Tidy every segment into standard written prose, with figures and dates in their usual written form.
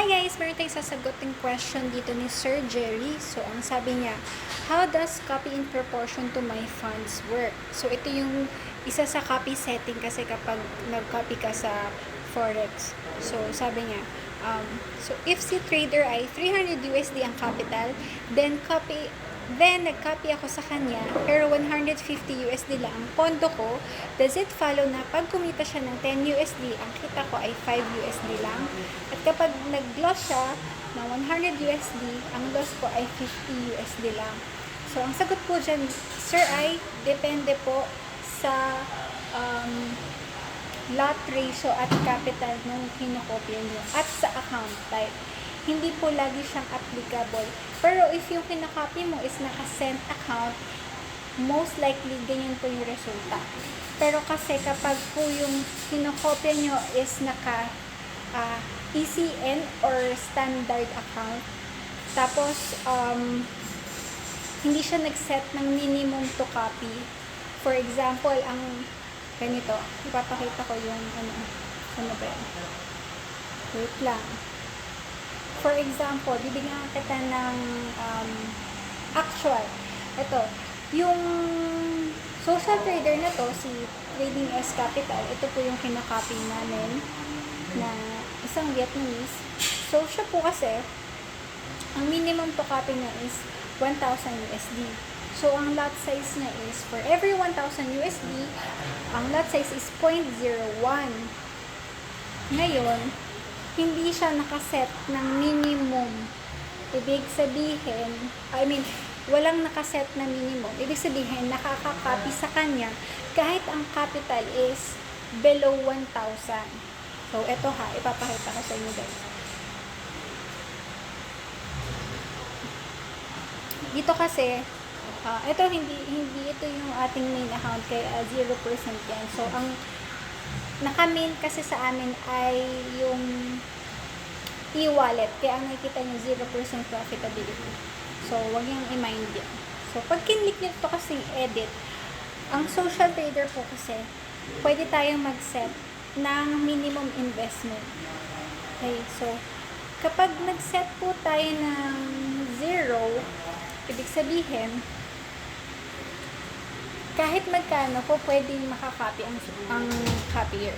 Hi guys! Meron tayong sasaguting question dito ni Sir Jerry. So, ang sabi niya, how does copy in proportion to my funds work? So, ito yung isa sa copy setting kasi kapag nag-copy ka sa Forex. So, sabi niya, so if si trader ay 300 USD ang capital, then nag-copy ako sa kanya, pero 150 USD lang ang pondo ko, does it follow na pag kumita siya ng 10 USD, ang kita ko ay 5 USD lang? At kapag nag-loss siya ng 100 USD, ang loss ko ay 50 USD lang. So, ang sagot po dyan, sir, ay depende po sa lot ratio at capital nung kinokopya nyo at sa account type. Hindi po lagi siyang applicable. Pero if yung kinakopy mo is naka-send account, most likely ganyan po yung resulta. Pero kasi kapag po yung kinokopya nyo is naka ECN or standard account, tapos hindi siya nag-set ng minimum to copy. For example, ang ganito, ipapakita ko yung ano ba yan? Wait lang. For example, bibigyan kita ng actual. Ito, yung social trader na to, si Trading S Capital, ito po yung kinakopy namin na isang Vietnamese. So, siya po kasi, ang minimum to copy niya is 1,000 USD. So, ang lot size niya is, for every 1,000 USD, ang lot size is 0.01. Ngayon, hindi siya nakaset ng minimum. Ibig sabihin, walang nakaset na minimum. Ibig sabihin, nakaka-copy sa kanya kahit ang capital is below 1,000. So, ito ipapakita ko sa inyo guys. Dito kasi, ito hindi ito yung ating main account kaya 0% yan. So, ang naka-main kasi sa amin ay yung e-wallet. Kaya ang nakikita nyo 0% profitability. So, wag yung i-mind yan. So, pag kinlik nyo ito kasing edit, ang social trader po kasi, pwede tayong mag-set ng minimum investment. Okay, so, kapag nag-set po tayo ng 0, ibig sabihin, kahit magkano po pwedeng makakopy ang copier.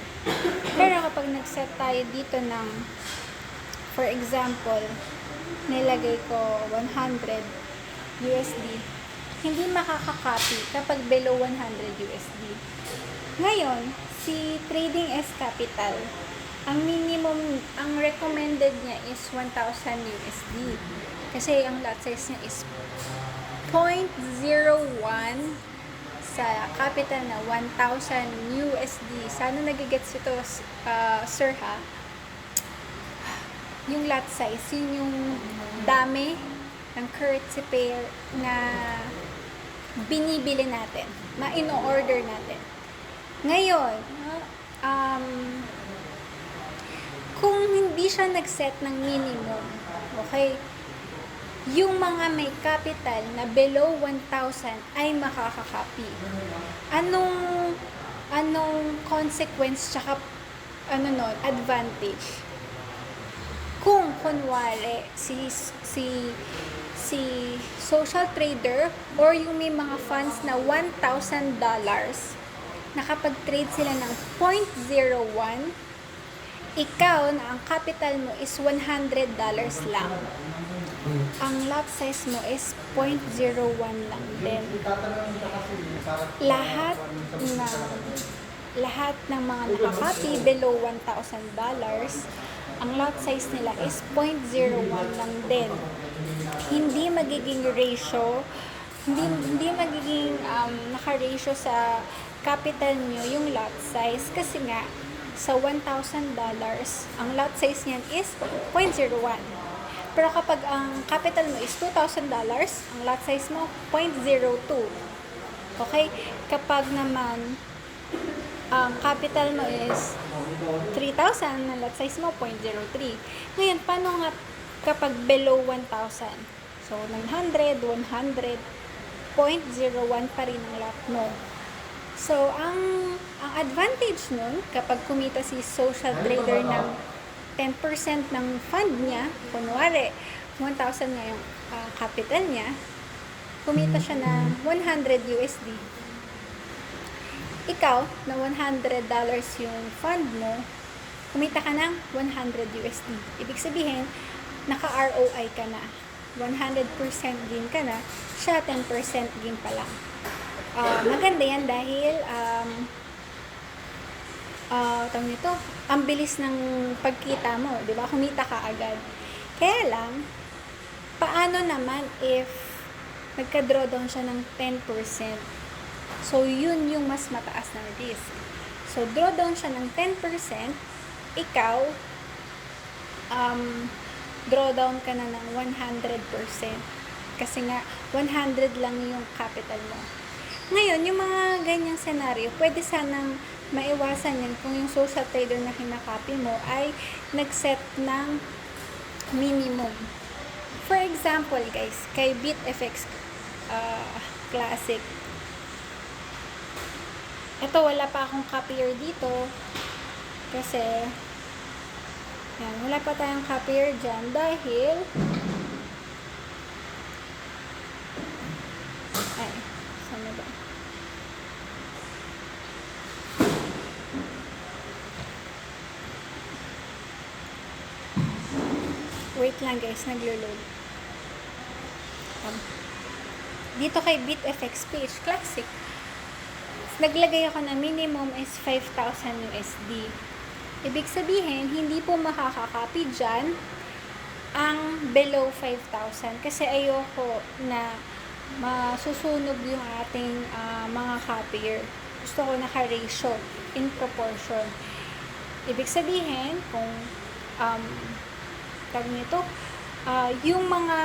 Pero kapag nag-set tayo dito ng, for example, nilagay ko 100 USD, hindi makakakopy kapag below 100 USD. Ngayon, si Trading S Capital, ang minimum, ang recommended niya is 1,000 USD. Kasi ang lot size niya is 0.01 sa capital na 1,000 USD. Sana nagigets ito, sir ha? Yung lot size, yun yung dami ng currency pair na binibili natin, na in-order natin. Ngayon, kung hindi siya nag-set ng minimum, okay, yung mga may capital na below 1,000 ay makakakopy. Anong consequence tsaka advantage? Kung kunwari si social trader or yung may mga funds na $1,000 nakapag-trade sila ng 0.01, ikaw na ang capital mo is $100 lang. Ang lot size mo is 0.01 lang din. Lahat ng mga nakakopy below $1,000, ang lot size nila is 0.01 lang din. Hindi magiging ratio, hindi magiging naka-ratio sa capital nyo yung lot size kasi nga sa $1,000, ang lot size niyan is 0.01. Pero kapag ang capital mo is $2,000, ang lot size mo 0.02. Okay? Kapag naman ang capital mo is 3,000, ang lot size mo 0.03. Ngayon, paano nga kapag below 1,000? So, 900, 100, 0.01 pa rin ang lot mo. So, ang advantage nun, kapag kumita si social trader ng 10% ng fund niya, kunwari, 1,000 nga yung capital niya, kumita siya ng 100 USD. Ikaw, na $100 yung fund mo, kumita ka ng 100 USD. Ibig sabihin, naka-ROI ka na. 100% gain ka na, siya 10% gain pa lang. Maganda yan dahil tawag nito, ang bilis ng pagkita mo, di ba? Kumita ka agad. Kaya lang, paano naman if nagka-drawdown siya ng 10%? So, yun yung mas mataas na risk. So, drawdown siya ng 10%, ikaw, drawdown ka na ng 100%. Kasi nga, 100 lang yung capital mo. Ngayon, yung mga ganyang senaryo, pwede sanang maiwasan yan kung yung social trader na kinakopy mo ay nag-set ng minimum. For example, guys, kay BitFX Classic, ito, wala pa akong copier dito kasi yan, wala pa tayong copier dyan dahil saan na ba? Wait lang guys, naglo-load. Dito kay BitFX Page Classic, naglagay ako na minimum is 5,000 USD. Ibig sabihin, hindi po makakakopy dyan ang below 5,000 kasi ayoko na masusunog yung ating mga copier. Gusto ko naka-ratio in proportion. Ibig sabihin, kung tag nito, yung mga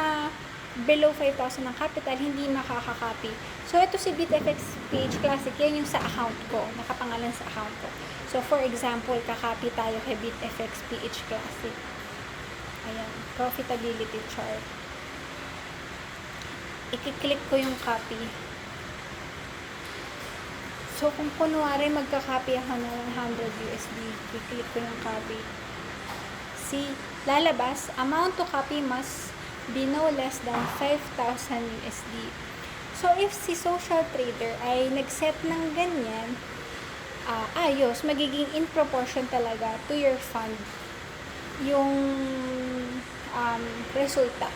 below 5,000 ng capital, hindi makakakopy. So, ito si BitFX Page Classic, yan yung sa account ko, nakapangalan sa account ko. So, for example, kakopy tayo kay BitFX Page Classic. Ayan, profitability chart. I-click ko yung copy. So, kung kunwari magka-copy ako ng 100 USD, i-click ko yung copy. See, lalabas, amount to copy must be no less than 5,000 USD. So, if si social trader ay nag-set ng ganyan, ayos, magiging in proportion talaga to your fund yung resulta.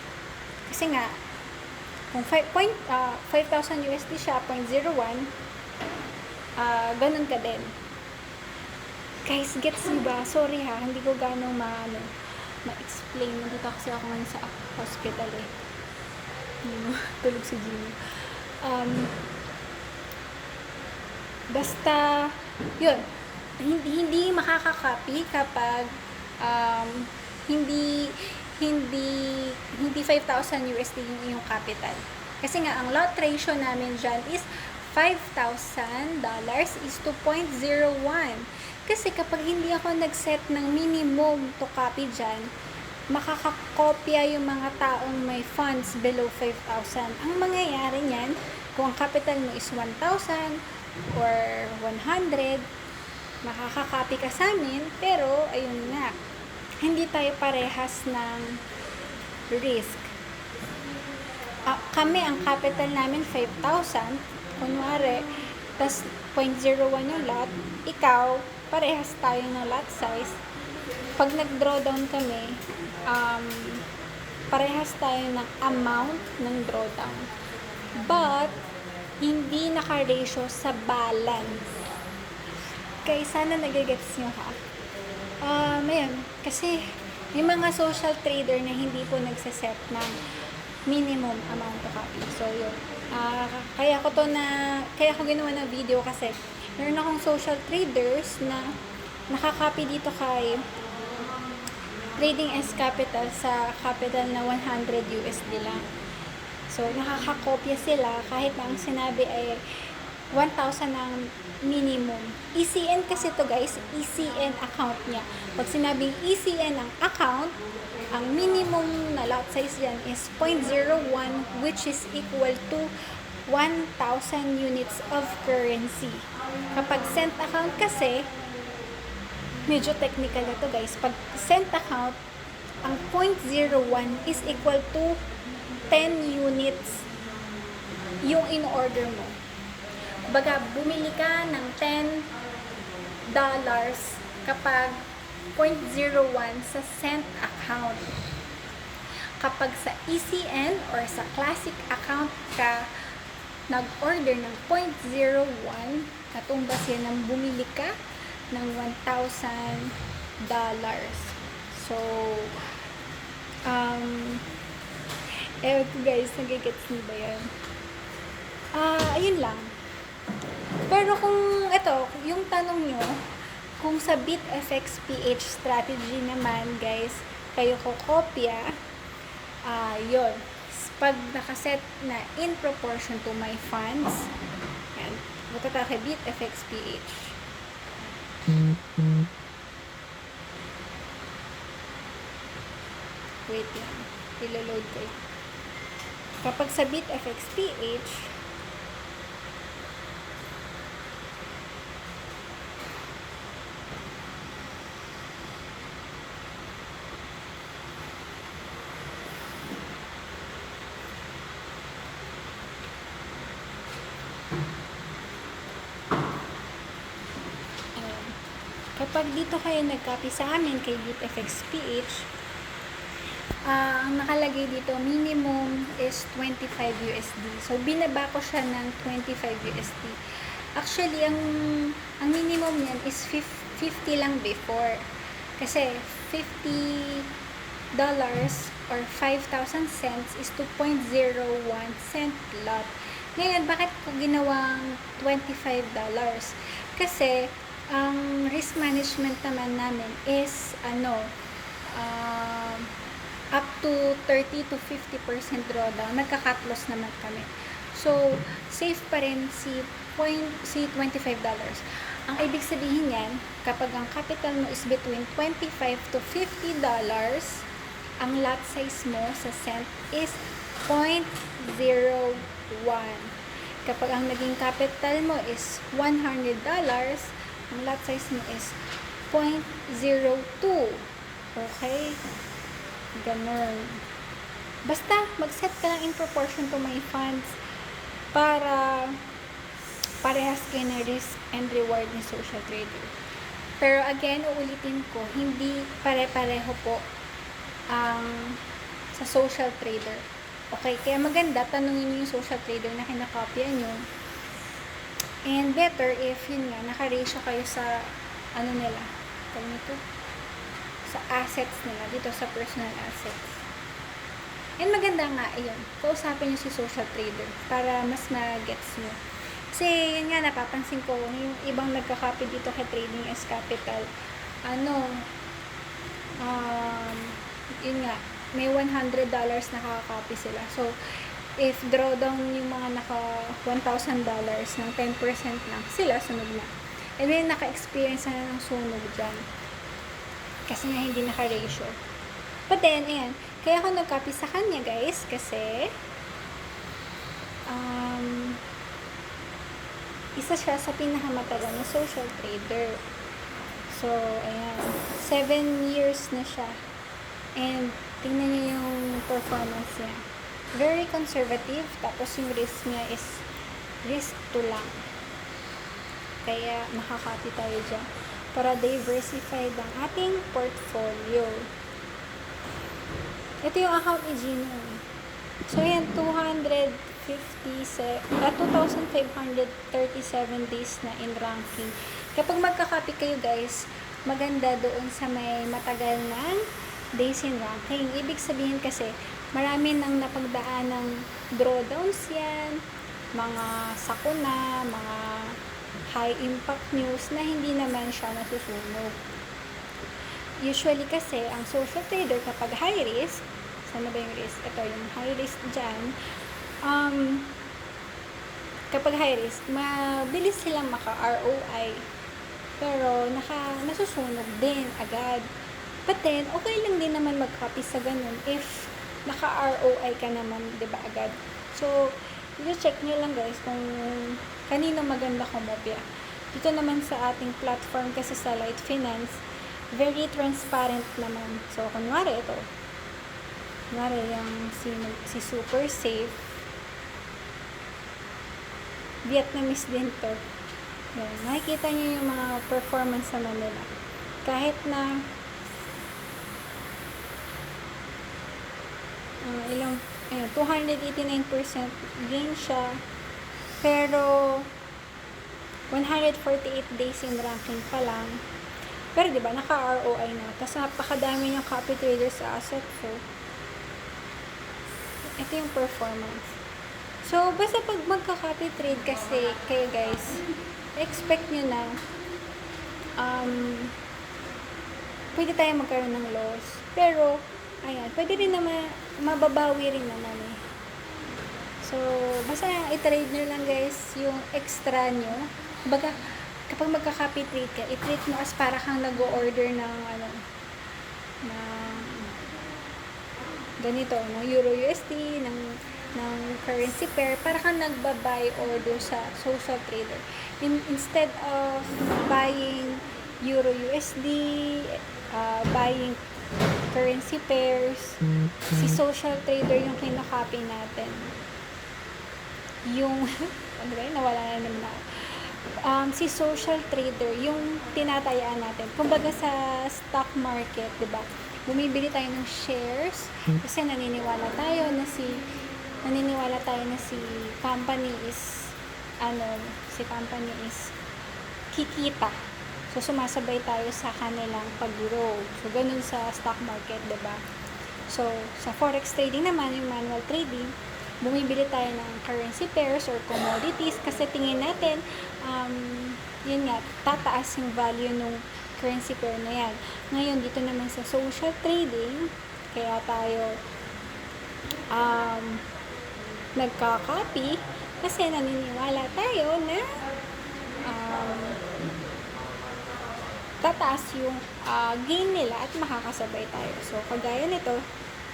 Kasi nga, kung 5,000 USD siya, 0.01, ganun ka din. Guys, gets niyo ba? Sorry ha, hindi ko ganong ma-explain. Nandito kasi ako ngayon sa hospital eh. Tulog si Jimmy. Basta, yun. Hindi makakakopy kapag hindi 5,000 USD yung iyong capital. Kasi nga, ang lot ratio namin dyan is $5,000 is to 0.01. Kasi kapag hindi ako nag-set ng minimum to copy dyan, makakakopya yung mga taong may funds below 5,000. Ang mangyayari niyan, kung ang capital mo is 1,000 or 100, makakakopy ka sa amin, pero ayun nga, hindi tayo parehas ng risk. Kami, ang capital namin 5,000, kunwari, tas 0.01 yung lot, ikaw, parehas tayo ng lot size. Pag nag-drawdown kami, parehas tayo ng amount ng drawdown. But, hindi naka-ratio sa balance. Kaya sana nagigets nyo ha. Ayan, kasi may mga social trader na hindi po nagsiset ng minimum amount to copy. So, yun. Kaya ko ginawa ng video kasi meron akong social traders na nakakopy dito kay Trading S Capital sa capital na 100 USD lang. So, nakakakopya sila kahit na ang sinabi ay 1,000 ang minimum. ECN kasi to guys, ECN account niya. Pag sinabing ECN ang account, ang minimum na lot size yan is 0.01 which is equal to 1,000 units of currency. Kapag cent account kasi, medyo technical na to guys. Pag cent account, ang 0.01 is equal to 10 units yung in-order mo. Baga, bumili ka ng $10 kapag 0.01 sa cent account. Kapag sa ECN or sa classic account ka nag-order ng 0.01, katumbas yan ng bumili ka ng $1,000. So, ewan ko guys, nagigets niyo ba yan? Ayun lang. Pero kung ito, yung tanong nyo, kung sa BitFX PH strategy naman guys, kayo ko kopya, yun. Pag nakaset na in proportion to my funds, yan, punta tayo kay BitFX PH. Wait lang, ilo-load ko yun. Kapag sa BitFX PH, kapag dito kayo nag-copy sa amin kay BitFX PH, ang nakalagay dito, minimum is 25 USD. So, binaba ko siya ng 25 USD. Actually, ang minimum niyan is 50 lang before. Kasi, $50 or 5,000 cents is 2.01 cent lot. Ngayon, bakit ko ginawang $25? Kasi, ang risk management naman namin is up to 30 to 50% drawdown. Nagka-cut loss naman kami. So, safe pa rin si $25. Ang ibig sabihin yan, kapag ang capital mo is between $25 to $50, ang lot size mo sa cent is 0.01. Kapag ang naging capital mo is $100, ang lot size mo is 0.02. Okay? Ganun. Basta, mag-set ka lang in proportion to my funds para parehas kayo na risk and reward ni social trader. Pero again, uulitin ko, hindi pare-pareho po ang sa social trader. Okay? Kaya maganda, tanungin niyo yung social trader na kinakopya nyo. And better if yun nga, naka-ratio kayo sa nila, sa assets nila, dito sa personal assets. And maganda nga, ayun, kausapin nyo si social trader para mas ma-gets nyo. Kasi yun nga, napapansin ko, yung ibang nagka-copy dito kay Trading as Capital, yun nga, may $100 nakaka-copy sila. So, if drawdown yung mga naka $1,000 ng 10% lang, sila sunog na. And then, naka-experience na ng sunog dyan. Kasi nga, hindi naka-ratio. But then, ayan, kaya ako nag-copy sa kanya, guys, kasi, isa siya sa pinakamatagal na social trader. So, ayan, 7 years na siya. And, tingnan niyo yung performance niya. Very conservative, tapos yung risk niya is risk to lang. Kaya makakopy tayo dyan para diversified ang ating portfolio. Ito yung account ni Gino. So yan, 2,537 days na in ranking. Kapag magkakopy kayo guys, maganda doon sa may matagal ng days in ranking. Ibig sabihin kasi, marami nang napagdaan ng drawdowns yan, mga sakuna, mga high impact news na hindi naman siya nasusunog. Usually kasi, ang social trader kapag high risk, sana ba yung risk? Ito, yung high risk dyan, kapag high risk, mabilis silang maka-ROI. Pero, nasusunog din agad. But then, okay lang din naman mag-copy sa ganun if naka-ROI ka naman, diba, agad. So, i-check nyo lang guys kung kanino maganda kumopya. Dito naman sa ating platform kasi sa Light Finance, very transparent naman. So, kunwari ito. Kunwari yung si Super Safe. Vietnamese din to. Yan. Makikita niyo yung mga performance naman nila. Kahit na ilang 289% gain siya, pero 148 days in ranking pa lang. Pero diba, naka-ROI na. Tapos napakadami niyang copy trader sa asset. So, ito yung performance. So, basta pag magka-copy trade kasi kayo guys, expect nyo na pwede tayo magkaroon ng loss. Pero, ayan, pwede rin naman, mababawi rin naman eh. So, basta i-trade nyo lang guys yung extra nyo. Baga, kapag magka-copy trade ka, i-treat mo as para kang nag-o-order ng ganito, ng Euro USD, ng currency pair, para kang nagba-buy order sa social trader. Instead of buying Euro USD, buying currency pairs, si social trader yung kinakopy natin. Yung, ano ba yun? Nawala na naman ako. Si social trader, yung tinatayaan natin. Kumbaga sa stock market, diba? Bumibili tayo ng shares kasi naniniwala tayo na si company is kikita. So, sumasabay tayo sa kanilang pag-grow. So, ganun sa stock market, diba? So, sa forex trading naman, yung manual trading, bumibili tayo ng currency pairs or commodities kasi tingin natin, yun nga, tataas yung value ng currency pair na yan. Ngayon, dito naman sa social trading, kaya tayo nagka-copy kasi naniniwala tayo na tataas yung gain nila at makakasabay tayo. So, kagaya nito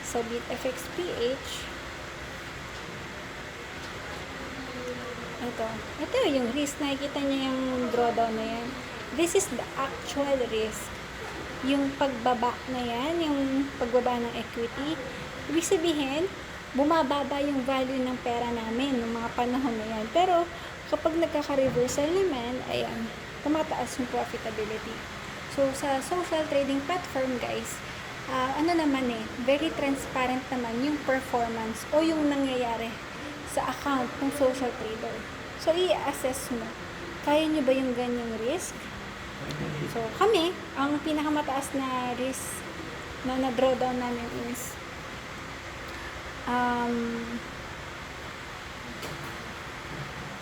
sa BitFXPH, ito yung risk. Nakikita niyo yung drawdown na yan. This is the actual risk. Yung pagbaba na yan, yung pagbaba ng equity, ibig sabihin, bumababa yung value ng pera namin ng mga panahon na yan. Pero, kapag nagkaka-reversal naman, ayan, tumataas yung profitability. So, sa social trading platform, guys, very transparent naman yung performance o yung nangyayari sa account ng social trader. So, i-assess mo, kaya nyo ba yung ganyang risk? So, kami, ang pinakamataas na risk na na-drawdown namin is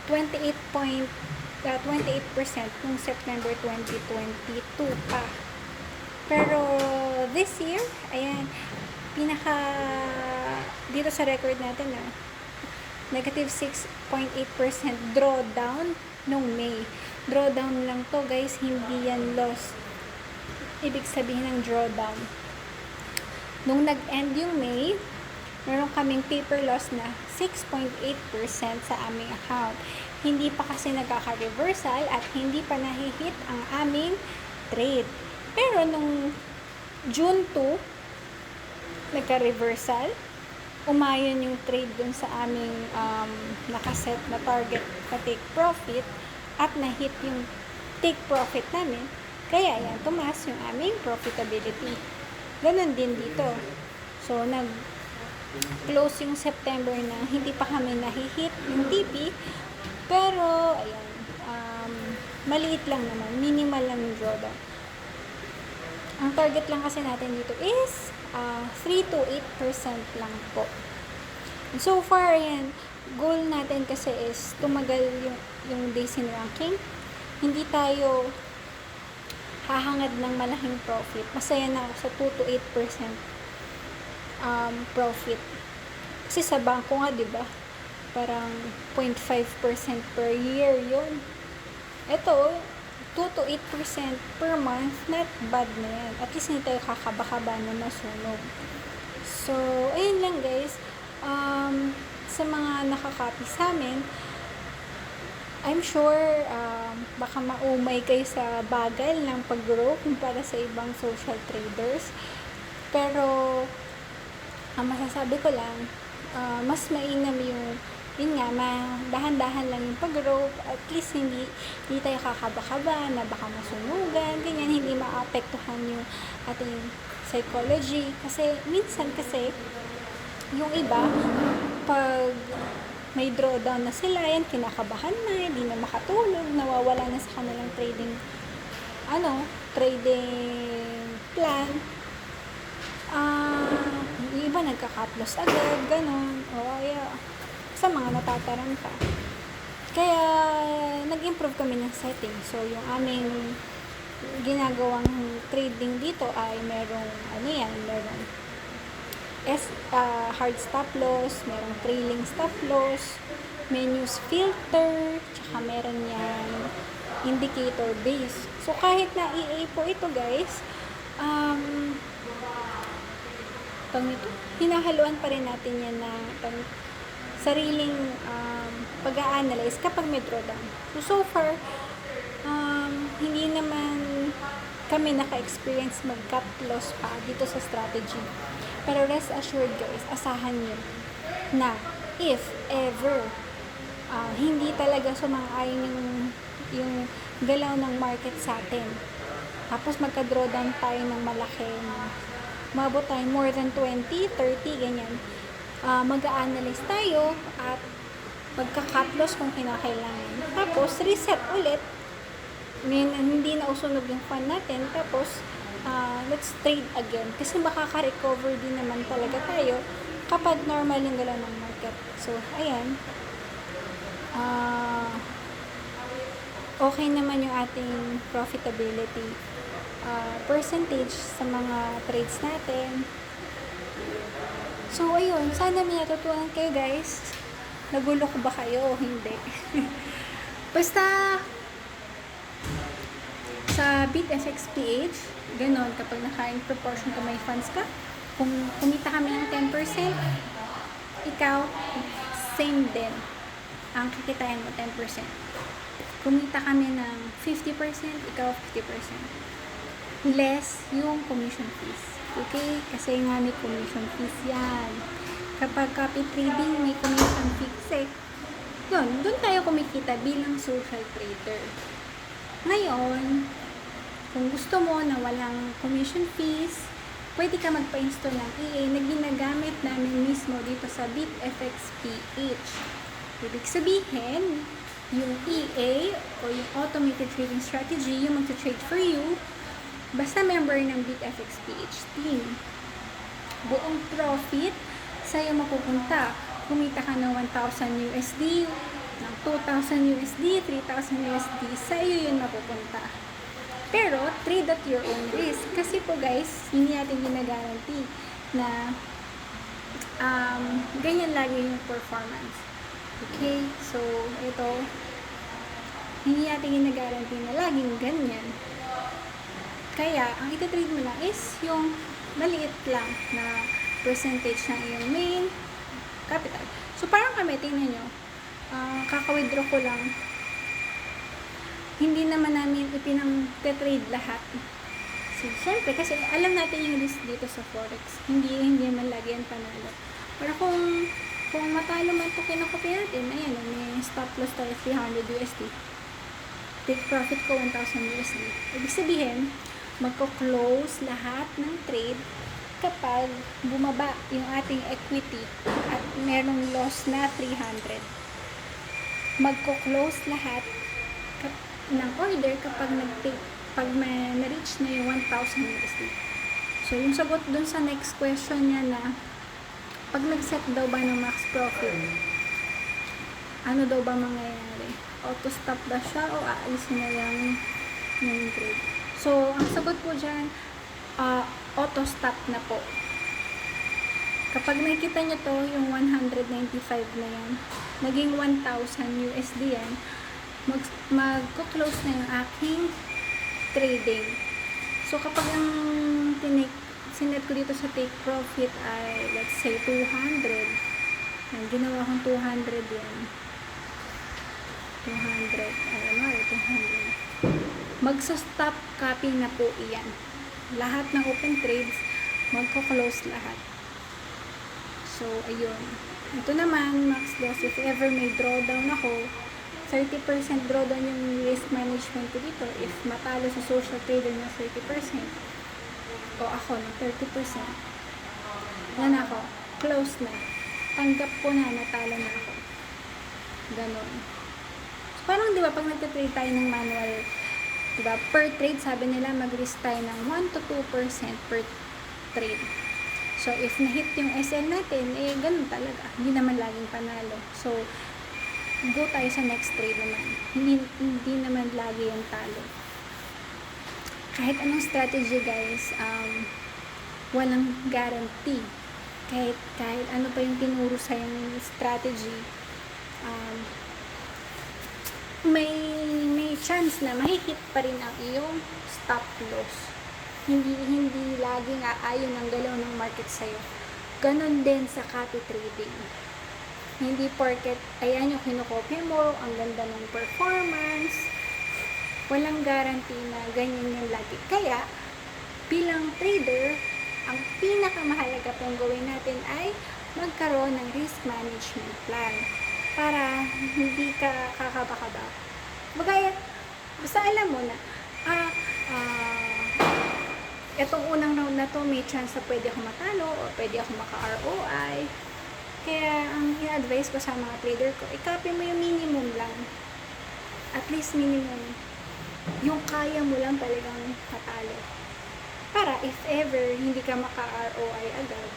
28% nung September 2022 pa. Pero, this year, ayan, dito sa record natin negative 6.8% drawdown nung May. Drawdown lang to guys, hindi yan loss. Ibig sabihin ng drawdown. Nung nag-end yung May, meron kaming paper loss na 6.8% sa aming account. Hindi pa kasi nagkaka-reversal at hindi pa nahihit ang aming trade. Pero nung June 2, nagka-reversal, umayon yung trade dun sa aming nakaset na target na take profit at nahit yung take profit namin. Kaya yan, tumaas yung aming profitability. Ganon din dito. So, nag-close yung September na hindi pa kami nahihit yung TP. Pero, ayan, maliit lang naman. Minimal lang yung drawdown. Ang target lang kasi natin dito is 3 to 8% lang po. So far, ayan, goal natin kasi is tumagal yung days in ranking. Hindi tayo hahangad ng malaking profit. Masaya na ako sa 2 to 8% profit. Kasi sa bangko nga, diba? Parang 0.5% per year yun. Ito, 2 to 8% per month, not bad na yan. At least hindi tayo kakaba-kaba na masunog. So, ayun lang guys. Sa mga nakakopy sa amin, I'm sure baka maumay kayo sa bagal ng pag-grow kumpara sa ibang social traders. Pero ang masasabi ko lang, mas mainam yun nga, dahan-dahan lang yung pag-grow. At least hindi tayo kakaba-kaba na baka masunugan, ganyan, hindi maapektuhan yung ating psychology. Kasi minsan yung iba, pag may drawdown na sila, yan, kinakabahan na, hindi na makatulog, nawawala na sa kanilang trading plan. Yung iba nagka-cut loss agad, ganun, o kaya sa mga natataranta. Kaya nag-improve kami ng setting. So yung aming ginagawang trading dito ay merong hard stop loss, merong trailing stop loss, may news filter, tsaka meron yan indicator base. So kahit na EA po ito guys, hinahaluan pa rin natin yan na sariling pag-a-analyze kapag may drawdown. So far, hindi naman kami naka-experience mag-cut loss pa dito sa strategy. Pero rest assured guys, asahan nyo na if ever hindi talaga sumang-ayon yung galaw ng market sa atin, tapos magka-drawdown tayo ng malaki, mabot tayo more than 20, 30, ganyan, mag-a-analyze tayo at magka-cut loss kung kinakailangan. Tapos reset ulit, hindi na usunog yung fund natin, tapos let's trade again. Kasi makaka-recover din naman talaga tayo kapag normal yung galaw ng market. So, ayan. Okay naman yung ating profitability percentage sa mga trades natin. So, ayun. Sana may natutunan kayo guys. Nagulo ko ba kayo o hindi? Basta, sa BitFXPH, ganon, kapag naka-in proportion ka may funds ka, kung kumita kami ng 10%, ikaw, same din. Ang kikitain mo, 10%. Kumita kami ng 50%, ikaw 50%. Less yung commission fees. Okay? Kasi nga may commission fees yan. Kapag copy trading, may commission fee. Kasi, yun, doon tayo kumikita bilang social trader. Ngayon, kung gusto mo na walang commission fees, pwede ka magpa-install ng EA na ginagamit namin mismo dito sa BitFXPH. Ibig sabihin, yung EA o yung Automated Trading Strategy, yung mag-trade for you, basta member ng BitFXPH team. Buong profit sa'yo mapupunta. Kumita ka ng 1,000 USD, ng 2,000 USD, 3,000 USD, sa'yo yun mapupunta. Pero, trade at your own risk. Kasi po guys, hindi natin gina-guarantee na ganyan lagi yung performance. Okay? So, ito, hindi natin gina-guarantee na laging ganyan. Kaya, ang iti-trade mo lang is yung maliit lang na percentage ng iyong main capital. So, parang kami, tingnan nyo, kaka-withdraw ko lang. Hindi naman namin ipinang-trade lahat. So, syempre, kasi alam natin yung risk dito sa Forex. Hindi man lagi yan panalo. Pero kung matalo man ito kinakopy natin, ayan, may stop loss tayo 300 USD. Take profit ko 1,000 USD. Ibig sabihin, magko-close lahat ng trade kapag bumaba yung ating equity at merong loss na 300. Magko-close lahat ng order kapag na-reach na yung 1,000 USD. So, yung sagot dun sa next question niya na pag nag-set daw ba ng max profit, ano daw ba mangyayari? Auto-stop ba siya o aalisin na lang yung trade? So, ang sagot po dyan, auto-stop na po. Kapag nakikita nyo to, yung 195 na yan, naging 1,000 USD yan, mag-close na yung aking trading. So, kapag ang sinet ko dito sa take profit ay, let's say, 200. Ginawa kong 200 yan. 200. Ayan, 200. Magsa-stop copy na po iyan. Lahat ng open trades, magko-close lahat. So, ayun. Ito naman, max loss. If ever may drawdown ako, 30% drawdown yung risk management ko dito. If matalo sa social trader na 30%, o ako ng 30%, yan ako. Close na. Tanggap ko na, natalo na ako. Ganon. So, parang di ba, pag nagtatrade tayo ng manual, di ba, per trade, sabi nila, mag-risk tayo ng 1 to 2% per trade. So, if na-hit yung SL natin, eh, ganun talaga. Hindi naman laging panalo. So, go tayo sa next trade naman. Hindi naman lagi yung talo. Kahit anong strategy, guys, walang guarantee. Kahit ano pa yung tinuro sa yung strategy, may chance na mahihit pa rin ang iyong stop loss. Hindi laging aayon ang galaw ng market sa'yo. Ganon din sa copy trading. Hindi porket, ayan yung kinokopya mo, ang ganda ng performance, walang guarantee na ganyan yung lagi. Kaya, bilang trader, ang pinakamahalaga pong gawin natin ay magkaroon ng risk management plan para hindi ka kakaba-kaba. Basta alam mo na, itong unang round na to, may chance na pwede ako matalo o pwede ako maka-ROI. Kaya, ang i-advise ko sa mga trader ko, i-copy mo yung minimum lang. At least minimum. Yung kaya mo lang talagang matalo. Para, if ever, hindi ka maka-ROI agad,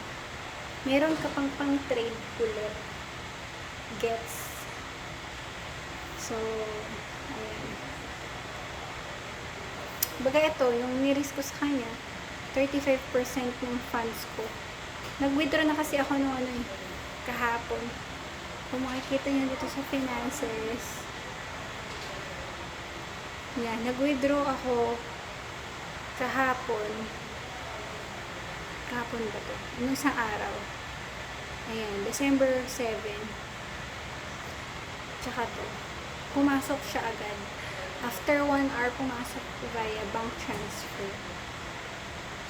meron ka pang trade ulit. Gets? So, ayan. Baga ito, yung niris ko sa kanya, 35% ng funds ko. Nag-withdraw na kasi ako nung kahapon. Kung makikita nyo dito sa finances, yan, nag-withdraw ako kahapon. Kahapon ba to? Anong isang araw? Ayan, December 7. Tsaka to. Pumasok siya agad. After 1 hour, pumasok via bank transfer.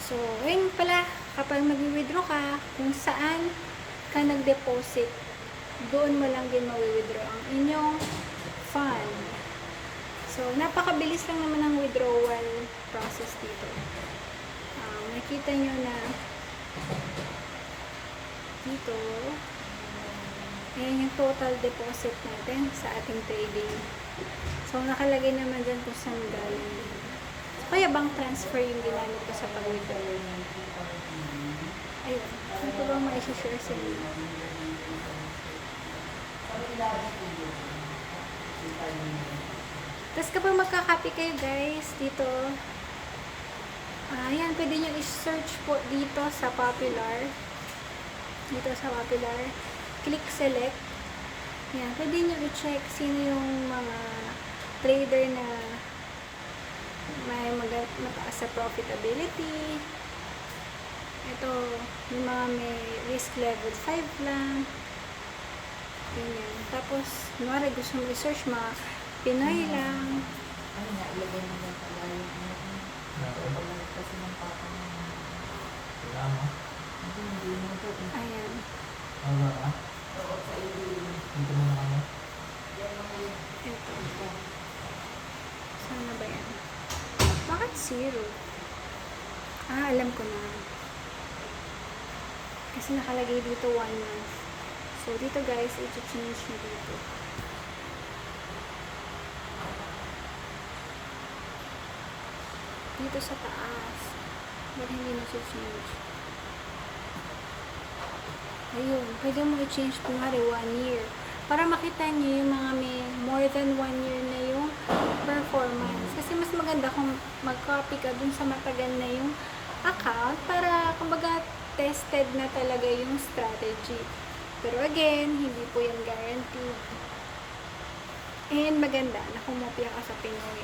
So, ayun pala, kapag mag-withdraw ka, kung saan ka nag-deposit, doon mo lang din ma-withdraw ang inyong fund. So, napakabilis lang naman ang withdrawal process dito. Nakita nyo na dito, ayan yung total deposit natin sa ating trading. So, nakalagay naman dyan kung saan galing. Kaya bank transfer yung ginamit ko sa pag-withdraw. Ayun. Ano ko bang ma-share sa inyo? Tapos kapag magka-copy kayo guys, dito, ayan, pwede nyo i-search po dito sa popular. Dito sa popular. Click select. Ayan, pwede nyo i-check sino yung mga trader na may mataas sa profitability. Ito, yung mga may risk level 5 lang. Ganyan. Tapos, kunwari gusto mo i-search mga Pinoy lang. Ano nga, ilagay mo lang pala yung ano kasi ng papa mo. Wala mo? Hindi mo ito. Ayan. Wala ka? Dito mo na kami? Ito. Saan na ba yan? Bakit 0? Alam ko na. Kasi nakalagay dito 1 month. So, dito guys, i-change nyo dito. Dito sa taas. Ba't hindi na-change? Ayun. Pwede mo i-change kunwari 1 year. Para makita nyo yung mga may more than 1 year na yung performance. Kasi mas maganda kung mag-copy ka dun sa matagal na yung account para kumbaga tested na talaga yung strategy. Pero again, hindi po yan guaranteed. And maganda na kumopya ka sa Pinoy.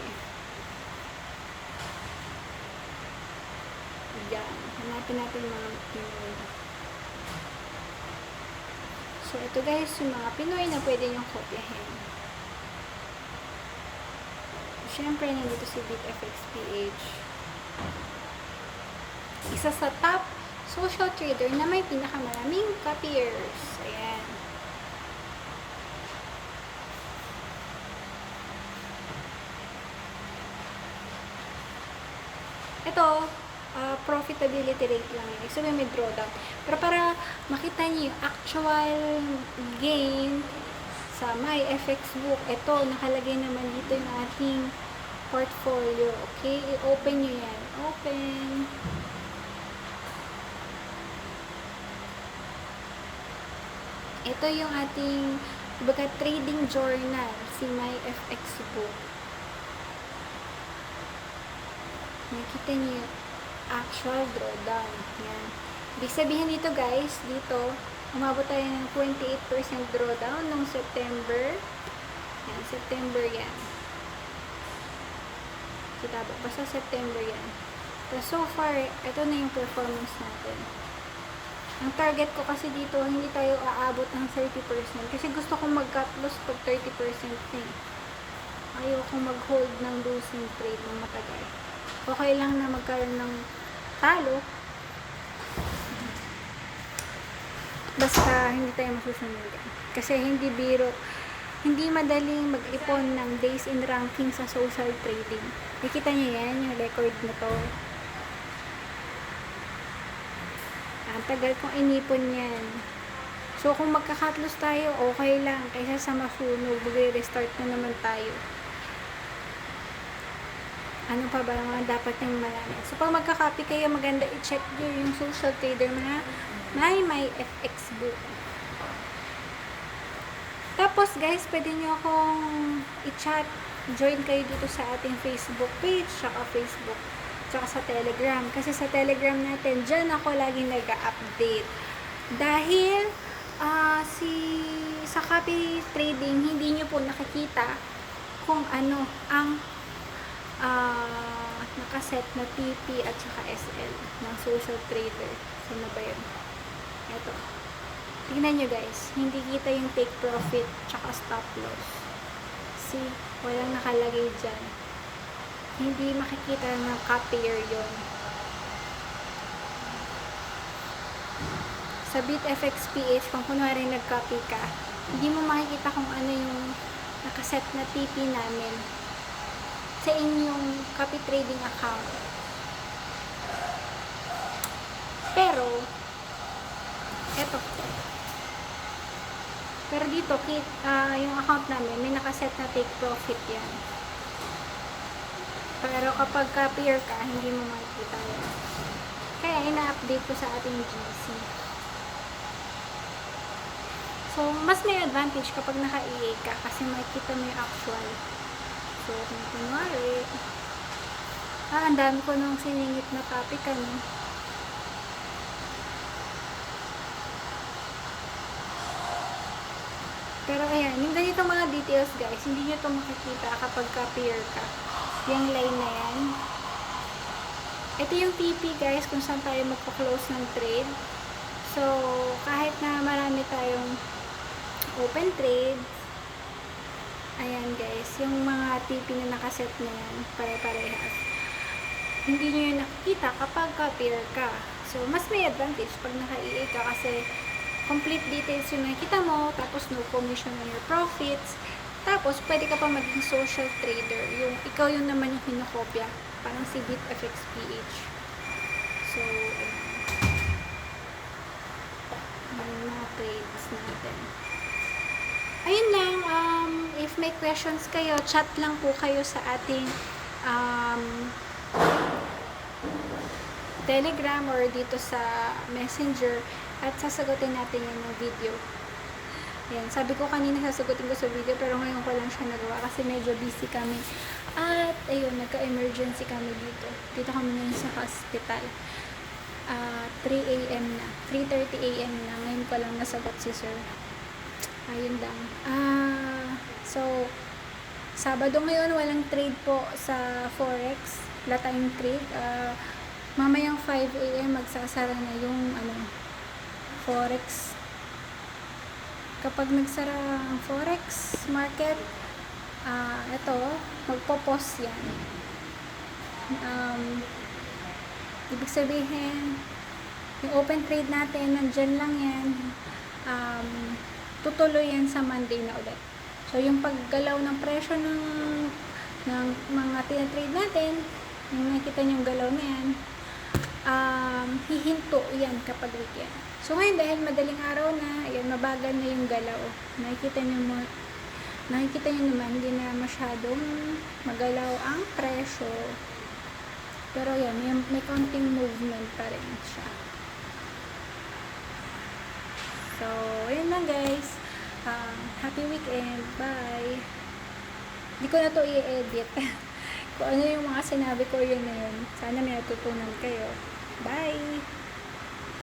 Yan. Hanapin natin mga Pinoy. So, ito guys, yung mga Pinoy na pwede nyong kopyahin. Siyempre, nandito si BitFXPH. Isa sa top social trader na may pinakamaraming copiers. Ayan. Ito, profitability rate lang yun. So, may drawdown. Pero para makita niyo yung actual gain sa my FX book, ito, nakalagay naman dito yung ating portfolio. Okay? I-open nyo yan. Open. Ito yung ating, kumbaga, trading journal, si my FX book. Nakita niyo yung actual drawdown. Yan. Ibig sabihin dito guys, dito, umabot tayo ng 28% drawdown noong September. Yan, September yan. Kita ba? Basta September yan. So far, ito na yung performance natin. Ang target ko kasi dito, hindi tayo aabot ng 30%. Kasi gusto kong mag-cut loss pag 30% na eh. Ayaw kong mag-hold ng losing trade ng matagal. Okay lang na magkaroon ng talo. Basta hindi tayo masusunod. Kasi hindi biro. Hindi madaling mag-ipon ng days in ranking sa social trading. Nakita niyo yan, yung record na to. Ang tagal kong inipon yan. So, kung magka-cut-loss tayo, okay lang. Kaysa sa masunog, mag-restart na naman tayo. Ano pa ba mga dapat yung malaman? So, pag magka-copy kayo, maganda i-check nyo yung social trader mga my FX book. Tapos, guys, pwede nyo akong i-chat. Join kayo dito sa ating Facebook page, tsaka Facebook, tsaka sa Telegram. Kasi sa Telegram natin, dyan ako lagi nag-update. Dahil, sa copy trading, hindi nyo po nakikita kung ano ang nakaset na TP at saka SL ng social trader. Sino ba yun? Ito. Tingnan nyo guys. Hindi kita yung take profit tsaka stop loss. See? Walang nakalagay dyan. Hindi makikita ng copier yun. Sa BitFXPH, kung kunwari nag-copy ka, hindi mo makikita kung ano yung nakaset na TP namin sa inyong copy trading account. Pero, eto. Pero dito, yung account namin, may nakaset na take profit yan. Pero kapag copier ka, hindi mo makikita yan. Kaya, ina-update ko sa ating GC. So, mas may advantage kapag naka-EA ka kasi makikita mo yung actual. So, kung kunwari, ang dami ko nung siningit na topic, ano. Pero, ayan, yung ganito mga details, guys, hindi nyo ito makikita kapag copier ka. Yung line na yan. Ito yung TP, guys, kung saan tayo magpo-close ng trade. So, kahit na marami tayong open trades, ayan guys, yung mga TP na nakaset na yan, pare-parehas. Hindi nyo yung nakikita kapag copier ka. So, mas may advantage pag naka-EA ka kasi complete details yung nakikita mo, tapos no commission on your profits, tapos pwede ka pa maging social trader. Yung ikaw yung naman yung kinokopya, parang si BitFXPH. So, ayan, mga trades natin. Ayun lang, if may questions kayo, chat lang po kayo sa ating Telegram or dito sa Messenger at sasagutin natin yun ng video. Ayan, sabi ko kanina sasagutin ko sa video pero ngayon ko lang siya nagawa kasi medyo busy kami. At ayun, nagka-emergency kami dito. Dito kami ngayon sa hospital. 3 a.m. na. 3:30 a.m. na. Ngayon ko lang nasagot si sir. Ayun lang. So, Sabado ngayon, walang trade po sa Forex. Wala tayong trade. Mamayang 5 a.m. magsasara na yung Forex. Kapag nagsara ang Forex market, ito, magpo-pause yan. Ibig sabihin, yung open trade natin, nandyan lang yan. Tutuloy yan sa Monday na ulit. So, yung paggalaw ng presyo ng mga tinatrade natin, yung nakikita nyo yung galaw na yan, hihinto yan kapag weekend. So, ngayon, dahil madaling araw na, ayan, mabagal na yung galaw. Nakikita nyo naman, hindi na masyadong magalaw ang presyo. Pero yan, may konting movement pa rin siya. So, yun lang guys. Happy weekend. Bye. Hindi ko na to i-edit. Kung ano yung mga sinabi ko, yun na yun. Sana may natutunan kayo. Bye!